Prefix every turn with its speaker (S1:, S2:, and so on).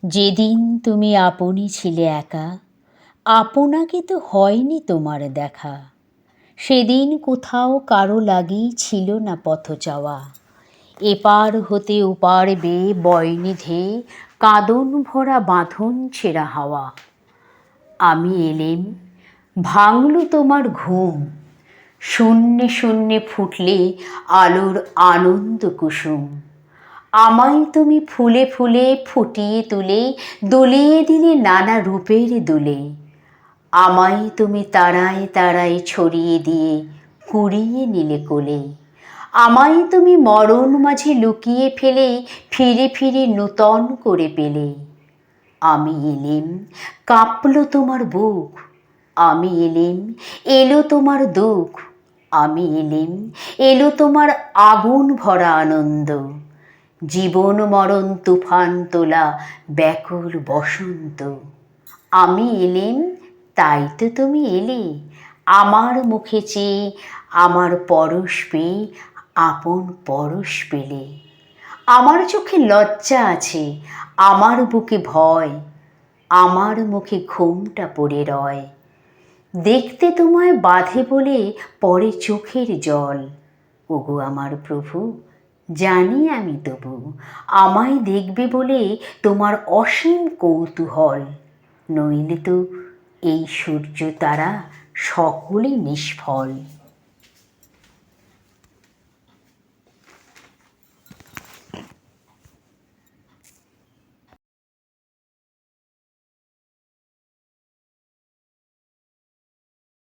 S1: যেদিন তুমি আপনি ছিলে একা, আপনাকে তো হয়নি তোমার দেখা। সেদিন কোথাও কারো লাগি ছিল না পথ চাওয়া। এপার হতে ওপার বেয়ে বয়নি ধেয়ে কাঁদন ভরা বাঁধন ছেঁড়া হাওয়া। আমি এলেম, ভাঙল তোমার ঘুম, শূন্যে শূন্যে ফুটলে আলোর আনন্দ কুসুম। আমায় তুমি ফুলে ফুলে ফুটিয়ে তুলে দোলিয়ে দিলে নানা রূপের দোলে। আমায় তুমি তারায় তারায় ছড়িয়ে দিয়ে কুড়িয়ে নিলে কোলে। আমায় তুমি মরণ মাঝে লুকিয়ে ফেলে ফিরে ফিরে নূতন করে পেলে। আমি এলেম, কাঁপল তোমার বুক, আমি এলেম, এলো তোমার দুঃখ। আমি এলেম, এলো তোমার আগুন ভরা আনন্দ। জীবন মরণ তুফান তোলা ব্যাকুল বসন্ত। আমি এলেম, তাই তো তুমি এলে, আমার মুখে চেয়ে আমার পরশ পেয়ে আপন পরশ পেলে। আমার চোখে লজ্জা আছে, আমার বুকে ভয়, আমার মুখে ঘুমটা পড়ে রয়। দেখতে তোমায় বাধে বলে পড়ে চোখের জল। ওগো আমার প্রভু, জানি আমি তবু আমায় দেখবে বলে তোমার অসীম কৌতূহল। নইলে তো এই সূর্য তারা সকলই নিষ্ফল।